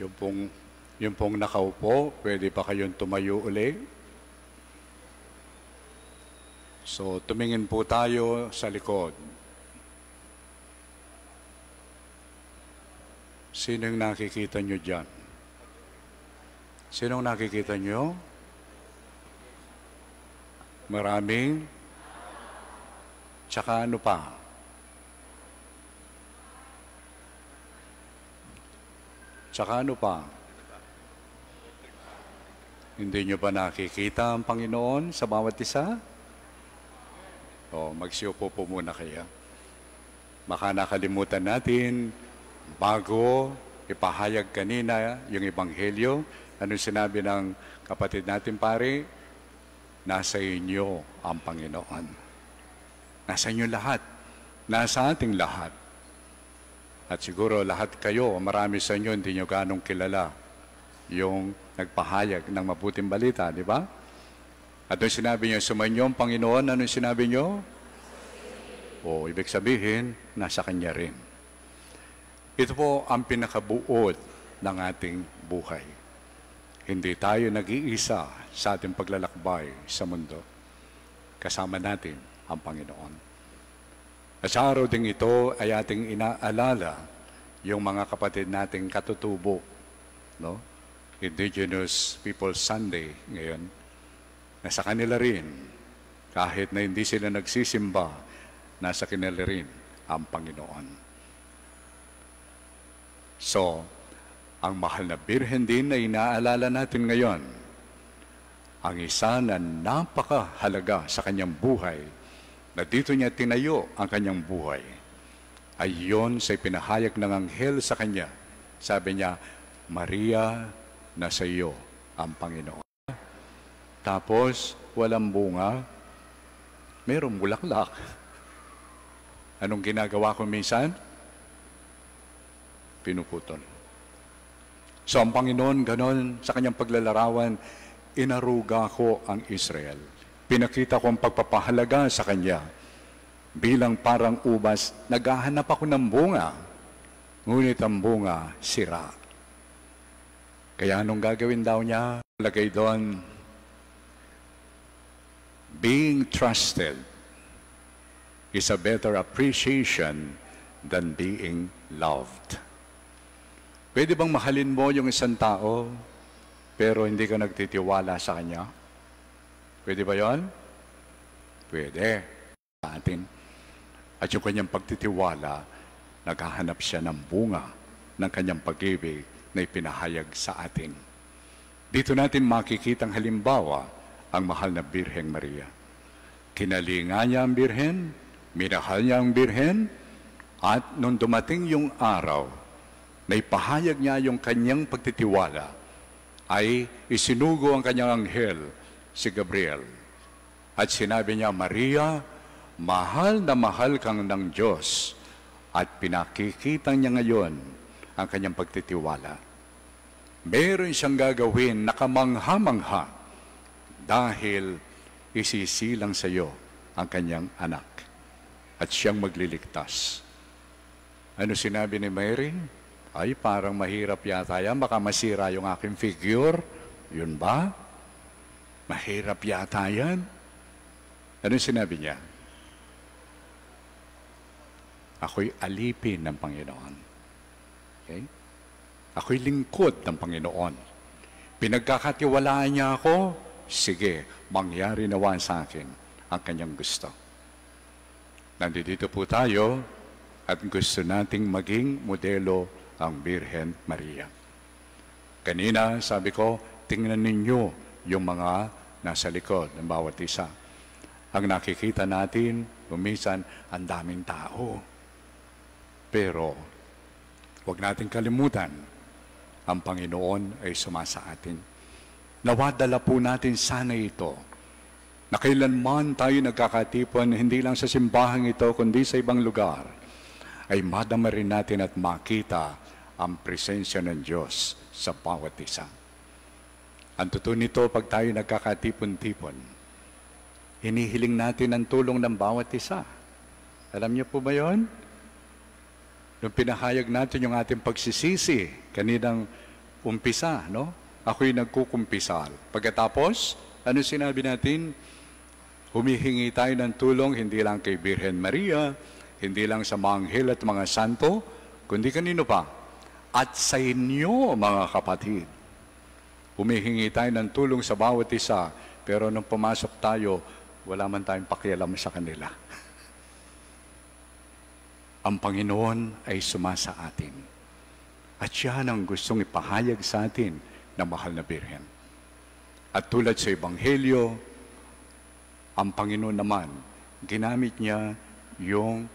Yung pong, yung pong nakaupo, pwede pa kayong tumayo uli. So, tumingin po tayo sa likod. Sino yung nakikita nyo dyan? Sino yung nakikita nyo? Maraming? Tsaka ano pa? Tsaka ano pa? Hindi nyo ba nakikita ang Panginoon sa bawat isa? O, magsiupo po muna kayo. Baka nakalimutan natin, bago ipahayag kanina yung Ebanghelyo, anong sinabi ng kapatid natin pare? Nasa inyo ang Panginoon. Nasa inyo lahat. Nasa ating lahat. At siguro lahat kayo, marami sa inyo, hindi nyo ganong kilala yung nagpahayag ng mabuting balita, di ba? At nung sinabi niyo, sumainyo ang Panginoon, anong sinabi niyo? O, ibig sabihin, nasa Kanya rin. Ito po ang pinakabuod ng ating buhay. Hindi tayo nag-iisa sa ating paglalakbay sa mundo. Kasama natin ang Panginoon. At sa araw ding ito ay ating inaalala yung mga kapatid nating katutubo, no? Indigenous Peoples Sunday ngayon, na sa kanila rin, kahit na hindi sila nagsisimba, nasa kanila rin ang Panginoon. So, ang mahal na Birhen din na inaalala natin ngayon, ang isa na napakahalaga sa kanyang buhay, na dito niya tinayo ang kanyang buhay, ay yon sa pinahayag ng anghel sa kanya. Sabi niya, Maria, nasa iyo ang Panginoon. Tapos, walang bunga, mayroong bulaklak. Anong ginagawa ko minsan? Pinuputol. So, ang Panginoon, ganon, sa kanyang paglalarawan, inaruga ko ang Israel. Pinakita ko ang pagpapahalaga sa Kanya. Bilang parang ubas, naghahanap ako ng bunga. Ngunit ang bunga, sira. Kaya anong gagawin daw niya? Lagay doon, being trusted is a better appreciation than being loved. Pwede bang mahalin mo yung isang tao, pero hindi ka nagtitiwala sa kanya? Pwede ba yon? Pwede. Sa atin. At yung kanyang pagtitiwala, naghahanap siya ng bunga ng kanyang pag-ibig na ipinahayag sa atin. Dito natin makikitang halimbawa ang mahal na Birheng Maria. Kinalinga niya ang Birhen, minahal niya ang Birhen, at nung dumating yung araw na ipahayag niya yung kanyang pagtitiwala, ay isinugo ang kanyang anghel, si Gabriel. At sinabi niya, Maria, mahal na mahal kang ng Diyos. At pinakikita niya ngayon ang kanyang pagtitiwala. Meron siyang gagawin na kamangha-mangha dahil isisilang sa iyo ang kanyang anak. At siyang magliligtas. Ano sinabi ni Mary? Ay, parang mahirap yata yan. Baka masira yung aking figure. Yun ba? Mahirap yata yan. Ano sinabi niya? Ako'y alipin ng Panginoon. Okay? Ako'y lingkod ng Panginoon. Pinagkakatiwalaan niya ako, sige, mangyari naman sa akin ang kanyang gusto. Nandito po tayo at gusto nating maging modelo ang Birhen Maria. Kanina, sabi ko, tingnan ninyo yung mga nasa likod ng bawat isa. Ang nakikita natin, minsan, ang daming tao. Pero, huwag natin kalimutan, ang Panginoon ay sumasa atin. Nawadala po natin sana ito, na kailanman tayo nagkakatipon, hindi lang sa simbahang ito, kundi sa ibang lugar, ay madama rin natin at makita ang presensya ng Diyos sa bawat isa. Ang totoo nito, pag tayo nagkakatipon-tipon, hinihiling natin ang tulong ng bawat isa. Alam niyo po ba yun? Nung pinahayag natin yung ating pagsisisi, kaninang umpisa, no? Ako'y nagkukumpisal. Pagkatapos, ano sinabi natin? Humihingi tayo ng tulong hindi lang kay Birhen Maria, hindi lang sa mga anghel at mga santo, kundi kanino pa? At sa inyo, mga kapatid. Humihingi tayo ng tulong sa bawat isa, pero nung pumasok tayo, wala man tayong pakialam sa kanila. Ang Panginoon ay sumasa atin. At siya ang gustong ipahayag sa atin na mahal na Birhen. At tulad sa Ebanghelyo, ang Panginoon naman, ginamit niya yung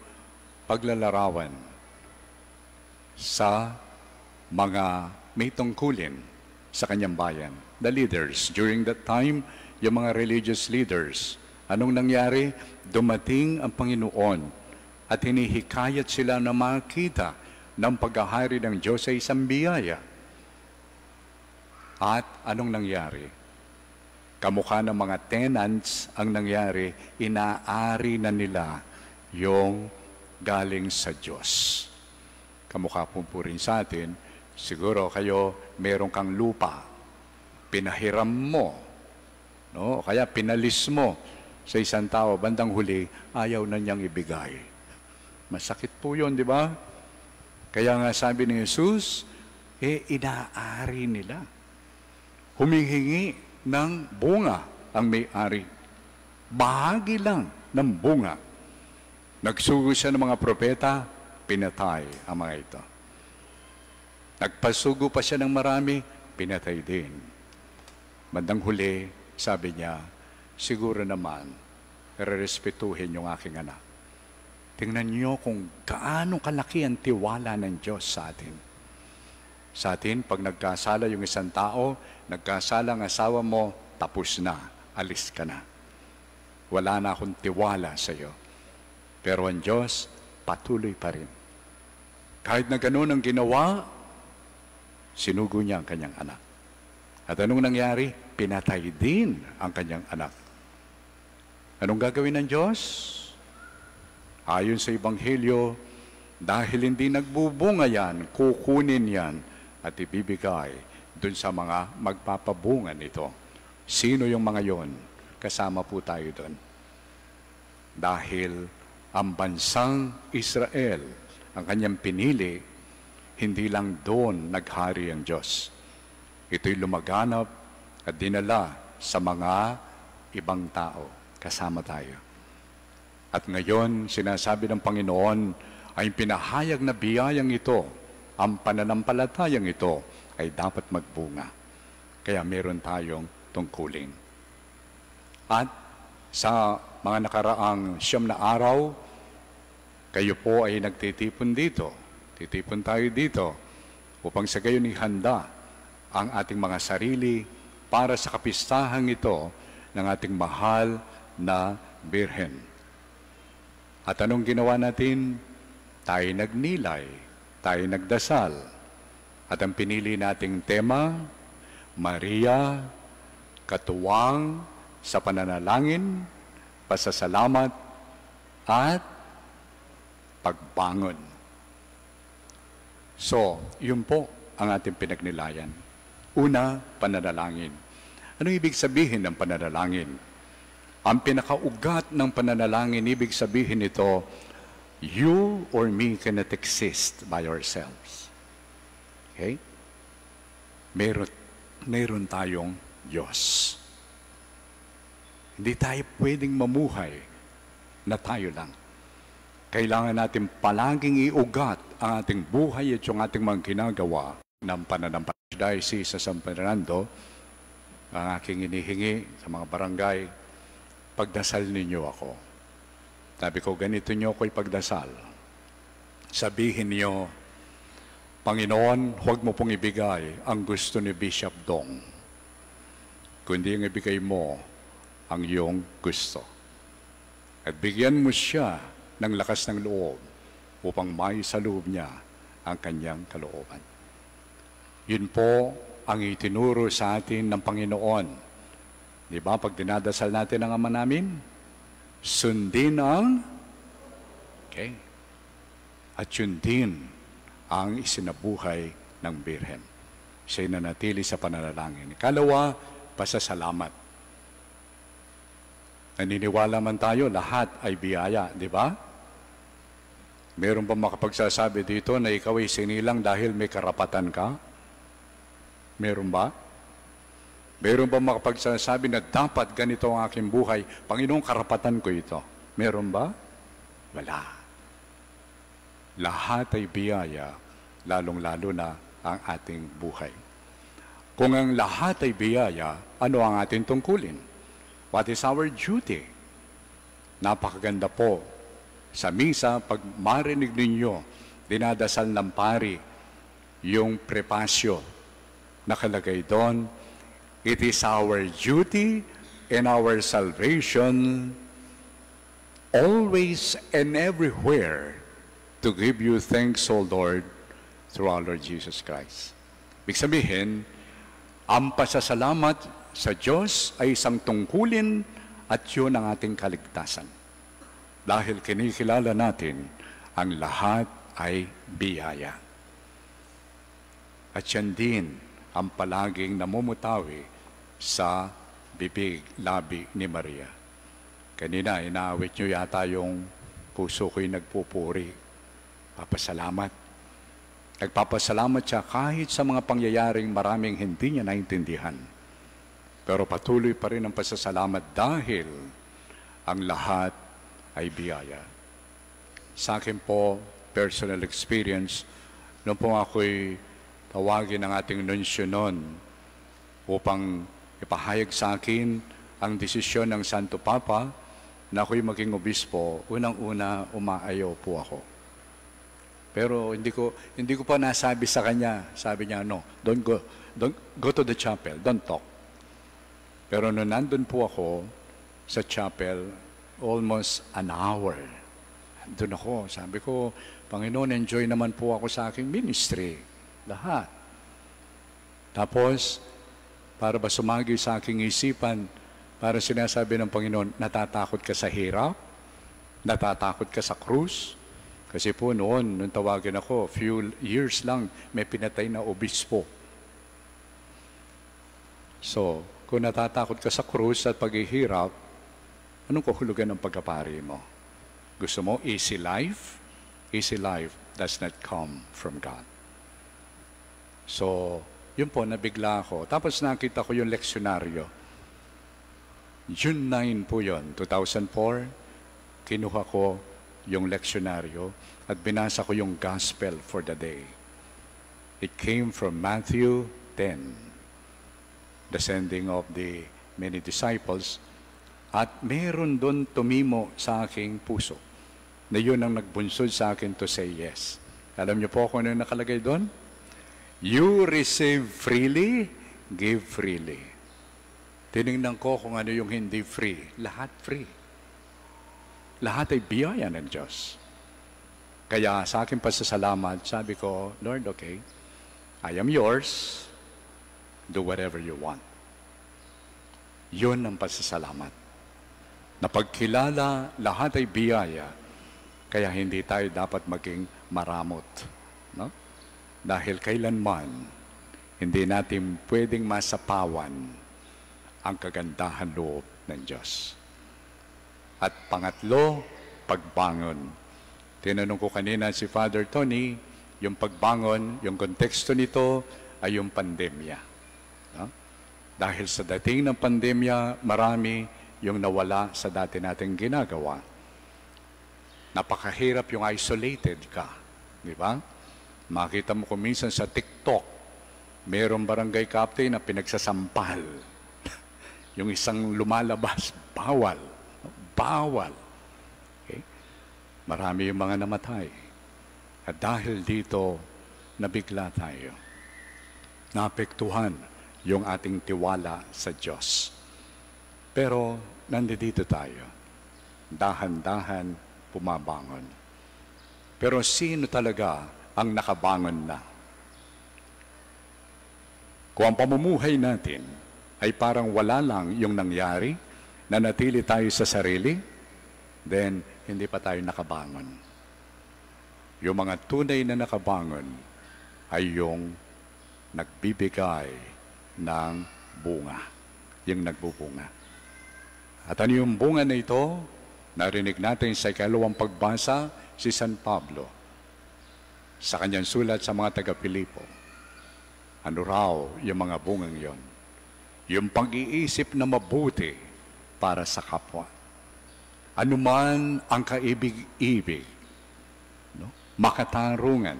paglalarawan sa mga may tungkulin sa kanyang bayan. The leaders, during that time, yung mga religious leaders, anong nangyari? Dumating ang Panginoon at hinihikayat sila na makita ng paghahari ng Diyos sa isang biyaya. At anong nangyari? Kamukha ng mga tenants ang nangyari, inaari na nila yung galing sa Diyos. Kamukha po rin sa atin, siguro kayo meron kang lupa, pinahiram mo, no? Kaya pinalis mo sa isang tao, bandang huli, ayaw na niyang ibigay. Masakit po yun, di ba? Kaya nga sabi ni Jesus, inaari nila. Humihingi ng bunga ang may-ari. Bahagi lang ng bunga. Nagsugo siya ng mga propeta, pinatay ang mga ito. Nagpasugo pa siya ng marami, pinatay din. Bandang huli, sabi niya, siguro naman, rerespetuhin yung aking anak. Tingnan niyo kung gaano kalaki ang tiwala ng Diyos sa atin. Sa atin, pag nagkasala yung isang tao, nagkasala ang asawa mo, tapos na, alis ka na. Wala na akong tiwala sa iyo. Pero ang Diyos, patuloy pa rin. Kahit na ganoon ang ginawa, sinugo niya ang kanyang anak. At anong nangyari? Pinatay din ang kanyang anak. Anong gagawin ng Diyos? Ayon sa Ebanghelyo, dahil hindi nagbubunga yan, kukunin yan, at ibibigay dun sa mga magpapabunga nito. Sino yung mga yon? Kasama po tayo dun. Dahil ang bansang Israel, ang kanyang pinili, hindi lang doon naghari ang Diyos. Ito'y lumaganap at dinala sa mga ibang tao. Kasama tayo. At ngayon, sinasabi ng Panginoon, ay pinahayag na biyayang ito, ang pananampalatayang ito ay dapat magbunga. Kaya meron tayong tungkulin. At sa mga nakaraang 9 na araw, kayo po ay nagtitipon dito. Titipon tayo dito upang sa gayon ihanda ang ating mga sarili para sa kapistahang ito ng ating mahal na Birhen. At anong ginawa natin? Tayo nagnilay. Tayo nagdasal. At ang pinili nating tema, Maria, katuwang sa pananalangin, pasasalamat, at pagbangon. So, yun po ang ating pinagnilayan. Una, pananalangin. Anong ibig sabihin ng pananalangin? Ang pinakaugat ng pananalangin, ibig sabihin nito, you or me cannot exist by ourselves. Okay? Meron tayong Diyos. Hindi tayo pwedeng mamuhay na tayo lang. Kailangan natin palaging iugat ang ating buhay at yung ating mga ginagawa ng pananampalataya. Diocese sa San Fernando, ang aking inihingi sa mga barangay, pagdasal ninyo ako. Sabi ko, ganito nyo ako ipagdasal. Sabihin niyo, Panginoon, huwag mo pong ibigay ang gusto ni Bishop Dong, kundi ang ibigay mo ang iyong gusto. At bigyan mo siya ng lakas ng loob upang maisaloob niya ang kanyang kalooban. Yun po ang itinuro sa atin ng Panginoon. Di ba, pag dinadasal natin ang Ama namin, sundin ang, okay, at yun din ang isinabuhay ng Birhen. siya'y nanatili sa pananalangin. Ikalawa, pasasalamat. Naniniwala man tayo, lahat ay biyaya, di ba? Meron ba makapagsasabi dito na ikaw ay sinilang dahil may karapatan ka? Meron ba? Meron ba makapagsasabi na dapat ganito ang aking buhay? Panginoong, karapatan ko ito. Meron ba? Wala. Lahat ay biyaya, lalong-lalo na ang ating buhay. Kung ang lahat ay biyaya, ano ang ating tungkulin? What is our duty? Napakaganda po. Sa misa, pag marinig ninyo, dinadasal ng pari yung prepasyo. Nakalagay doon, it is our duty and our salvation always and everywhere to give you thanks, O Lord, through our Lord Jesus Christ. Ibig sabihin, ang pasasalamat sa Diyos ay isang tungkulin at yun ang ating kaligtasan. Dahil kinikilala natin, ang lahat ay biyaya. At yan din ang palaging namumutawi sa bibig, labi ni Maria. Kanina, inaawit nyo yata yung puso ko'y nagpupuri. Papasalamat. Nagpapasalamat siya kahit sa mga pangyayaring maraming hindi niya naintindihan. Pero patuloy pa rin ang pasasalamat dahil ang lahat ay biyaya. Sa akin po, personal experience, noon po ako'y tawagin ng ating nunsyo noon upang ipahayag sa akin ang desisyon ng Santo Papa na ako'y maging obispo, unang-una umaayaw po ako. Pero hindi ko pa nasabi sa kanya. Sabi niya, no, don't go to the chapel, don't talk. Pero nung nandun po ako sa chapel, almost an hour. Doon ako, sabi ko, Panginoon, enjoy naman po ako sa aking ministry. Lahat. Tapos, para ba sumagi sa aking isipan, para sinasabi ng Panginoon, natatakot ka sa hirap? Natatakot ka sa krus? Kasi po noon, nung tawagin ako, few years lang, may pinatay na obispo. So, kung natatakot ka sa krus at paghihirap, anong kahulugan ng pagkapari mo? Gusto mo easy life? Easy life does not come from God. So, yun po, nabigla ako. Tapos nakita ko yung leksyonaryo. June 9 po yun, 2004, kinuha ko yung leksyonaryo at binasa ko yung gospel for the day. It came from Matthew 10, the sending of the many disciples, at meron doon tumimo sa aking puso na yun ang nagbunsod sa akin to say yes. Alam niyo po kung ano yung nakalagay doon? You receive freely, give freely. Tinignan ko kung ano yung hindi free. Lahat free. Lahat ay biyaya ng Diyos. Kaya sa aking pasasalamat, sabi ko, Lord, okay, I am yours. Do whatever you want. Yun ang pasasalamat. Napagkilala, lahat ay biyaya, kaya hindi tayo dapat maging maramot. No? Dahil kailanman, hindi natin pwedeng masapawan ang kagandahan loob ng Diyos. At pangatlo, pagbangon. Tinanong ko kanina si Father Tony, yung pagbangon, yung konteksto nito ay yung pandemya. Dahil sa dating ng pandemya, marami yung nawala sa dati nating ginagawa. Napakahirap yung isolated ka. Di ba? Makita mo kung minsan sa TikTok, mayroong barangay captain na pinagsasampal. Yung isang lumalabas, bawal. Bawal. Okay? Marami yung mga namatay. At dahil dito, nabigla tayo. Naapektuhan yung ating tiwala sa Diyos. Pero nandito tayo. Dahan-dahan pumabangon. Pero sino talaga ang nakabangon na? Kung ang pamumuhay natin ay parang wala lang yung nangyari, nanatili tayo sa sarili, then hindi pa tayo nakabangon. Yung mga tunay na nakabangon ay yung nagbibigay ng bunga, yung nagbubunga. At ano yung bunga na ito? Narinig natin sa ikalawang pagbasa si San Pablo sa kanyang sulat sa mga taga-Pilipo. Ano raw yung mga bungang yon? Yung pag-iisip na mabuti para sa kapwa. Ano man ang kaibig-ibig, no? Makatarungan,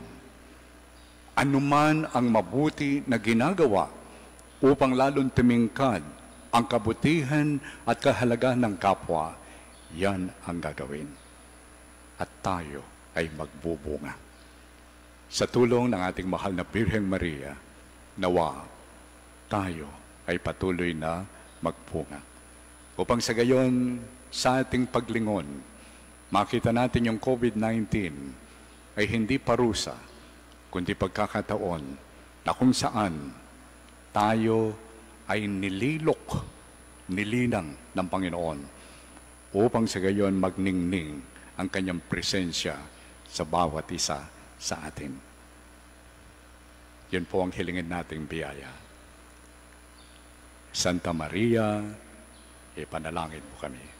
ano man ang mabuti na ginagawa upang lalong tumingkad ang kabutihan at kahalagahan ng kapwa, yan ang gagawin. At tayo ay magbubunga. Sa tulong ng ating mahal na Birheng Maria, nawa tayo ay patuloy na magbunga. Upang sa gayon, sa ating paglingon, makita natin yung COVID-19 ay hindi parusa, kundi pagkakataon na kung saan tayo ay nilinang ng Panginoon upang sa gayon magningning ang kanyang presensya sa bawat isa sa atin. Yun po ang hilingin nating biyaya. Santa Maria, ipanalangin mo kami.